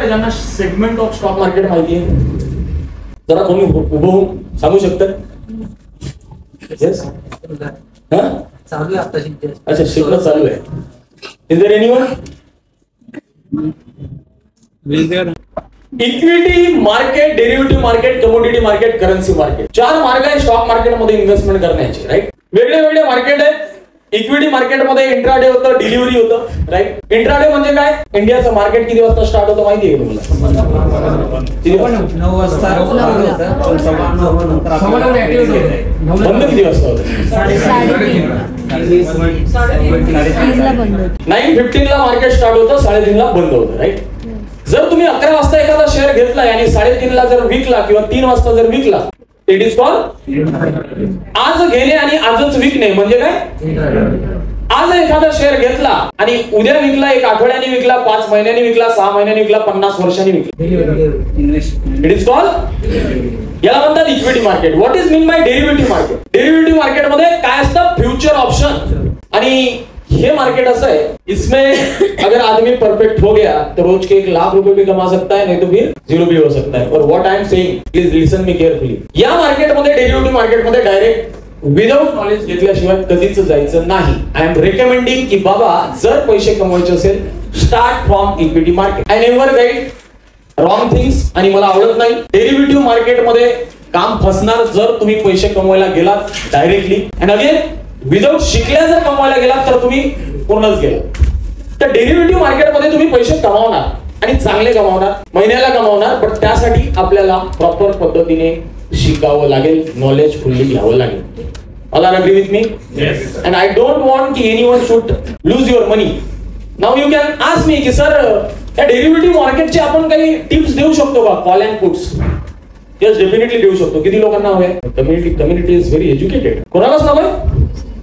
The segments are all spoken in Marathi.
ज्यांना सेगमेंट ऑफ स्टॉक मार्केट माहिती आहे जरा कोणी उभं होऊन सांगू शकतात? येस, चालू आहे आता शिकते. अच्छा, शिकणं चालू आहे. Is there anyone? Equity market, derivative market, commodity market, currency market, 4 मार्ग आहे स्टॉक मार्केटमध्ये इन्व्हेस्टमेंट करण्याचे. राईट, वेगळे वेगळे मार्केट आहेत. इक्विटी मार्केटमध्ये इंट्राडे होतं, डिलिव्हरी होतं. राईट, इंट्राडे म्हणजे काय? इंडियाचं मार्केट किती वाजता स्टार्ट होतं माहिती आहे तुम्हाला? 9 वाजता बंद किती वाजता होतं? 9:15 ला मार्केट स्टार्ट होतं, 3:30 ला बंद होतं. राईट, जर तुम्ही 11 वाजता एखादा शेअर घेतलाय आणि 3:30 ला जर विकला किंवा 3 वाजता जर विकला, इट इज कॉल्ड आज घेणे आणि आजच विकणे. म्हणजे काय? आज एखादा शेअर घेतला आणि उद्या विकला, 1 आठवड्याने विकला, 5 महिन्यांनी विकला, 6 महिन्यांनी विकला, 50 वर्षांनी विकला, इट इज कॉल्ड, याला म्हणतात equity market. What is mean by derivative market? Derivative मार्केटमध्ये काय असतं? Future option. आणि ये मार्केट ऐसा है, इसमें अगर आदमी परफेक्ट हो गया तो रोज के 1 लाख रुपए भी कमा सकता है, नहीं तो फिर 0 भी हो सकता है. और what I am saying, please listen me carefully. या मार्केटमध्ये, डेरिव्हेटिव्ह मार्केटमध्ये डायरेक्ट विदाउट नॉलेज घेतल्याशिवाय कधीच जायचं नाही. आय एम रिकमेंडिंग की बाबा जर पैसे कमवायचे असेल, start from equity market. I never guide wrong things आणि मला आवडत नाही. डेरिव्हेटिव्ह मार्केटमध्ये काम फसणार जर तुम्ही पैसे कमवायला गेलात डायरेक्टली. अँड अगेन विदाउट शिकल्या जर कमवायला गेलात तर तुम्ही पूर्णच गेला. तर डेरिव्हेटिव्ह मार्केटमध्ये तुम्ही पैसे कमावणार आणि चांगले कमावणार, महिन्याला कमावणार, पण त्यासाठी आपल्याला प्रॉपर पद्धतीने शिकावं लागेल, नॉलेज फुल्ली घ्यावं लागेल. All are agree with me? And I don't want की anyone should lose your money. Now you can ask me की सर या डेरिव्हेटिव्ह मार्केटचे आपण काही टिप्स देऊ शकतो का? Call and puts. Yes, definitely देऊ शकतो. किती लोकांना हवे? Community is very educated. कोणालाच नव्हे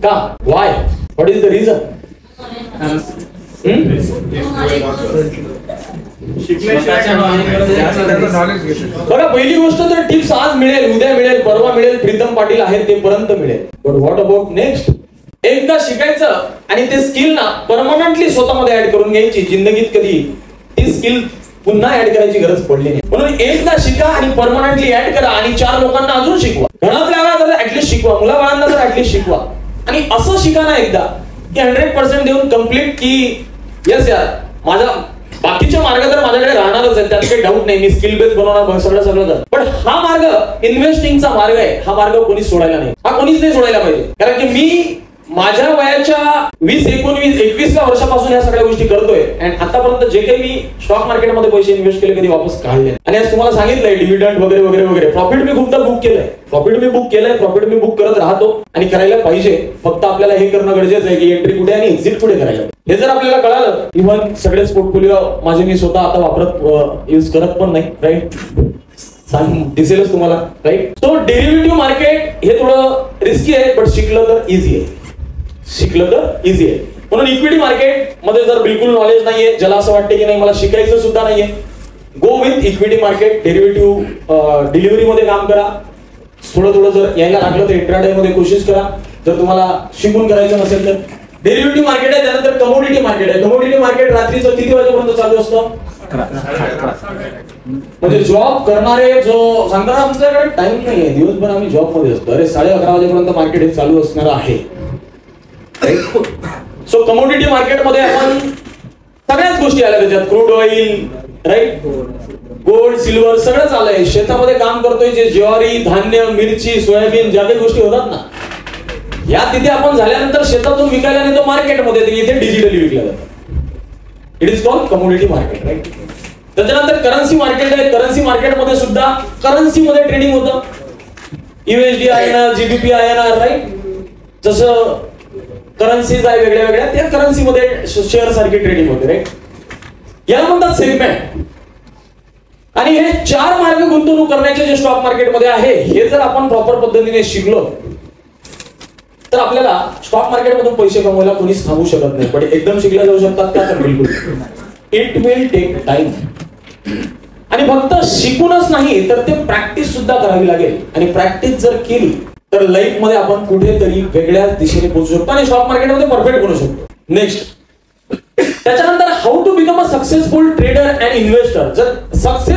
का? Y? What is the reason? बघा, पहिली गोष्ट तर टिप्स आज मिळेल, उद्या मिळेल, परवा मिळेल, प्रीतम पाटील आहेत ते पर्यंत मिळेल. But what about next? एकदा शिकायचं आणि ते स्किल ना परमनंटली स्वतःमध्ये ऍड करून घ्यायची. जिंदगीत कधी ती स्किल पुन्हा ऍड करायची गरज पडली नाही. म्हणून एकदा शिका आणि परमनंटली ऍड करा आणि 4 लोकांना अजून शिकवा. घरातल्या वेळा तर ऍटलीस्ट शिकवा, मुलाबाळांना तर ऍटलीस्ट शिकवा. आणि असं शिका ना एकदा की 100% देऊन कम्प्लीट की यस यार माझा बाकीचे मार्ग तर माझ्याकडे राहणारच आहे, त्यात काही डाऊट नाही. मी स्किल बेस बनवणार सगळं कर. पण हा मार्ग इन्व्हेस्टिंगचा मार्ग आहे, हा मार्ग कोणीच सोडायला नाही. हा कोणीच नाही सोडायला पाहिजे. कारण की मी माझ्या वयाच्या 20, 19, 21 वर्षापासून या सगळ्या गोष्टी करतोय. आणि आतापर्यंत जे काही मी स्टॉक मार्केटमध्ये पैसे इन्व्हेस्ट केले कधी वापस काढले. आणि आज तुम्हाला सांगितलंय डिव्हिडंड वगैरे वगैरे वगैरे. प्रॉफिट मी खूपदा बुक केलंय, प्रॉफिट मी बुक करत राहतो आणि करायला पाहिजे. फक्त आपल्याला हे करणं गरजेचं आहे की एंट्री कुठे आणि एक्झिट कुठे करायला. हे जर आपल्याला कळालं, इव्हन सगळेच पोर्टफोलिओ माझे मी स्वतः आता वापरत यूज करत पण नाही. राईट, दिसेलच तुम्हाला. राईट, तो डेरिव्हेटिव्ह मार्केट हे थोडं रिस्की आहे, बट शिकलं तर इझी आहे. म्हणून इक्विटी मार्केट मध्ये जर बिलकुल नॉलेज नाहीये, ज्याला असं वाटतं की नाही मला शिकायचं सुद्धा नाहीये, go with equity market. Derivative delivery मध्ये काम करा. थोडं जर यायला लागलं तर इंट्राडे मध्ये कोशिश करा. जर तुम्हाला शिकून करायचं नसेल तर डेरिव्हेटिव्ह मार्केट आहे. त्यानंतर कमोडिटी मार्केट आहे. कमोडिटी मार्केट रात्रीचं किती वाजेपर्यंत चालू असतं? म्हणजे जॉब करणारे जो सांगतात आमच्याकडे टाइम नाहीये, दिवसभर आम्ही जॉब मध्ये असतो. अरे 11:30 वाजेपर्यंत मार्केट हे चालू असणार आहे. सो कमोडिटी मार्केटमध्ये आपण सगळ्याच गोष्टी आल्या त्याच्यात. Crude oil, right, gold, silver सगळंच आलंय. शेतामध्ये काम करतोय जे ज्वारी, धान्य, मिरची, सोयाबीन ज्या काही गोष्टी होतात ना, या तिथे आपण झाल्यानंतर शेतातून विकायला नेतो मार्केटमध्ये, इथे डिजिटली विकल्या जातात. It is called commodity market. Right, त्याच्यानंतर करन्सी मार्केट आहे. करन्सी मार्केटमध्ये सुद्धा करन्सीमध्ये ट्रेडिंग होतं. USD INR, GBP INR, right, जसं करन्सीज आहे वेगळ्या वेगळ्या, त्या करन्सीमध्ये शेअर सारखी ट्रेडिंग होते. राईट, याला म्हणतात सेगमेंट. आणि हे 4 मार्ग गुंतवणूक करण्याचे जे स्टॉक मार्केटमध्ये आहे, हे जर आपण प्रॉपर पद्धतीने शिकलो तर आपल्याला स्टॉक मार्केटमधून पैसे कमवायला कोणीच थांबू शकत नाही. पण एकदम शिकल्या जाऊ शकतात का? तर बिलकुल. It will take time. आणि फक्त शिकूनच नाही तर ते प्रॅक्टिस सुद्धा करावी लागेल. आणि प्रॅक्टिस जर केली तर लाईफ मध्ये आपण कुठेतरी वेगळ्या दिशेने पोहोचू शकतो आणि स्टॉक मार्केटमध्ये परफेक्ट बनू शकतो. नेक्स्ट, त्याच्यानंतर how to become a successful trader and investor. जर सक्सेस